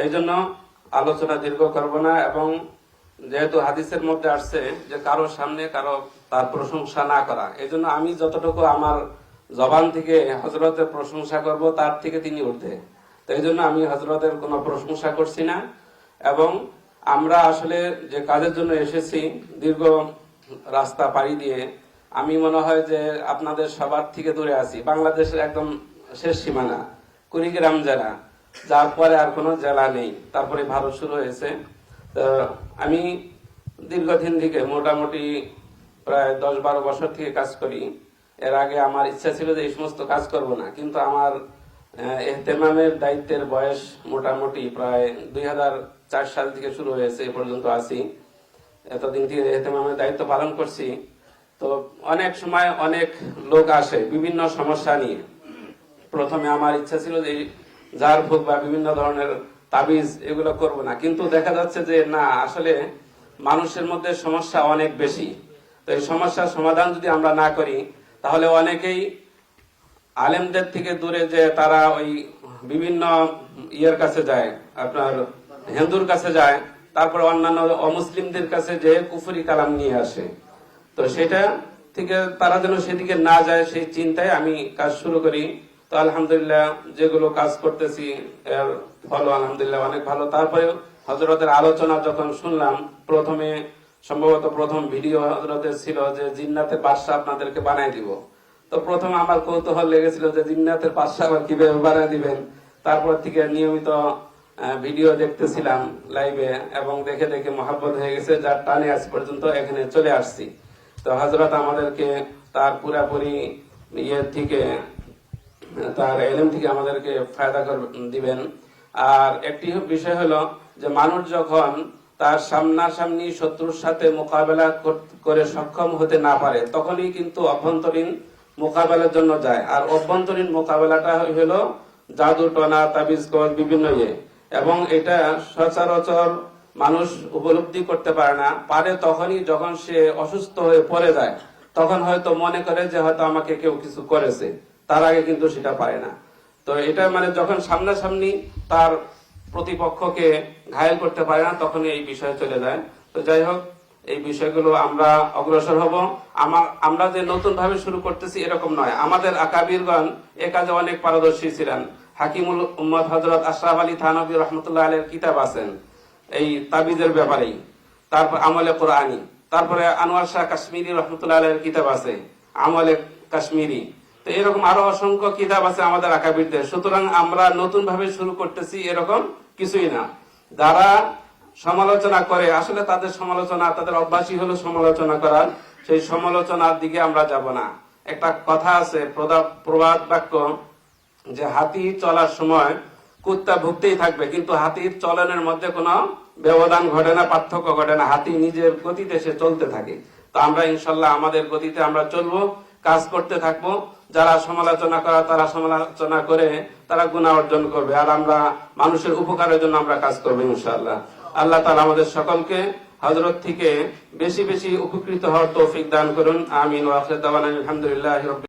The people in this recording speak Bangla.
এই জন্য আলোচনা দীর্ঘ করব না, এবং যেহেতু হাদিসের মধ্যে আসছে যে কারো সামনে কারো তার প্রশংসা না করা, এই জন্য আমি যতটুকু আমার জবান থেকে হজরতের প্রশংসা করব তার থেকে তিনি ঊর্ধ্বে। তো এই জন্য আমি হজরতের কোনো প্রশংসা করছি না। এবং আমরা আসলে যে কাজের জন্য এসেছি, দীর্ঘ রাস্তা পাড়ি দিয়ে, আমি মনে হয় যে আপনাদের সবার থেকে দূরে আছি, বাংলাদেশের একদম শেষ সীমানা, কুড়িগ্রাম জেলা, যার পরে আর কোনো জেলা নেই, তারপরে ভারত শুরু হয়েছে। তো আমি দীর্ঘদিন থেকে মোটামুটি প্রায় 10-12 বছর থেকে কাজ করি। এর আগে আমার ইচ্ছা ছিল যে এই সমস্ত কাজ করব না, কিন্তু আমার ইহতেমামের দায়িত্বের বয়স মোটামুটি প্রায় 2004 সাল থেকে শুরু হয়েছে, এ পর্যন্ত আছি। এতদিন থেকে ইহতেমামের দায়িত্ব পালন করছি। তো অনেক সময় অনেক লোক আসে বিভিন্ন সমস্যা নিয়ে। প্রথমে আমার ইচ্ছা ছিল যে ঝাড় ফুঁক বা বিভিন্ন ধরনের তাবিজ এগুলো করব না, কিন্তু দেখা যাচ্ছে যে না, আসলে মানুষের মধ্যে সমস্যা অনেক বেশি। তো এই সমস্যার সমাধান যদি আমরা না করি, তাহলে অনেকেই আলেমদের থেকে দূরে যে তারা ওই বিভিন্ন ইয়ের কাছে যায়, আপনার হিন্দুর কাছে যায়, তারপরে অন্যান্য অমুসলিমদের কাছে যে কুফরি কালাম নিয়ে আসে। তো সেটা থেকে তারা যেন সেদিকে না যায়, সেই চিন্তায় আমি কাজ শুরু করি। তো আলহামদুলিল্লাহ যেগুলো কাজ করতেছি এর ফল আলহামদুলিল্লাহ অনেক ভালো। তারপরে হজরতের আলোচনা যখন শুনলাম, প্রথমে সম্ভবত প্রথম ভিডিও হজরতের ছিল যে জিন্নাতের বাদশা আপনাদেরকে বানাই দিব। তো প্রথম আমার কৌতূহল লেগেছিল যে জিন্নাতের বাদশা আবার কিভাবে বানাই দিবেন। তারপর থেকে নিয়মিত ভিডিও দেখতেছিলাম লাইভে, এবং দেখে দেখে মহাব্বত হয়ে গেছে, যার টানে আজ পর্যন্ত এখানে চলে আসছি। তো হযরত আমাদেরকে তার পুরাপুরি ইয়ে থেকে, তার ইলম থেকে আমাদেরকে ফায়দা দিবেন। আর একটি বিষয় হলো যে মানুষ যখন তার সামনাসামনি শত্রুর সাথে মোকাবেলা করে সক্ষম হতে না পারে, তখনই কিন্তু অভ্যন্তরীণ মোকাবেলার জন্য যায়। আর অভ্যন্তরীণ মোকাবেলাটা হলো জাদু টনা তাবিজ কবজ বিভিন্ন ইয়ে, এবং এটা সচরাচর মানুষ উপলব্ধি করতে পারে তখনই যখন সে অসুস্থ হয়ে পড়ে যায়, তখন হয়তো মনে করে যে হয়তো আমাকে কেউ কিছু করেছে, তার আগে কিন্তু সেটা পারে না। তো এটা মানে যখন সামনাসামনি তার প্রতিপক্ষকে ঘায়েল করতে পারে না, তখনই এই বিষয় চলে যায়। তো যাই হোক, এই বিষয়গুলো আমরা অগ্রসর হব। আমরা যে নতুন ভাবে শুরু করতেছি এরকম নয়, আমাদের আকাবিরগণ এ কাজে অনেক পারদর্শী ছিলেন। হাকিমুল উম্মত হযরত আশরাফ আলী থানভী রহমতুল্লাহ আলাইহির কিতাব আছেন এই তাবিজের ব্যাপারেই। তারপর আমলে কোরআনী, তারপরে আনোয়ার শাহ কাশ্মীরি রহমতুল্লাহ আলাইহির কিতাব আছে আমলে কাশ্মীরি। তো এরকম আরো অসংখ্য কিতাব আছে আমাদের আকাবিরদের। সুতরাং আমরা নতুন ভাবে শুরু করতেছি এরকম কিছুই না। যারা সমালোচনা করে, আসলে তাদের সমালোচনা, তাদের অভ্যাসই হলো সমালোচনা করার, সেই সমালোচনার দিকে আমরা যাব না। একটা কথা আছে, প্রবাদ বাক্য, যে হাতি চলার সময় কুত্তা ভুগতেই থাকবে, কিন্তু হাতির চলনের মধ্যে কোনো ব্যবধান ঘটে না, পার্থক্য ঘটে না। হাতি নিজের গতিতে সে চলতে থাকে। তো আমরা ইনশাল্লাহ আমাদের গতিতে আমরা চলবো, কাজ করতে থাকবো। যারা সমালোচনা করা, তারা সমালোচনা করে তারা গুনাহ অর্জন করবে, আর আমরা মানুষের উপকারের জন্য আমরা কাজ করবো ইনশাআল্লাহ। আল্লাহ তাআলা আমাদের সকলকে হযরত থেকে বেশি বেশি উপকৃত হওয়ার তৌফিক দান করুন। আমিন। ওয়া আখিরু দাওয়ানা আলহামদুলিল্লাহি রাব্বিল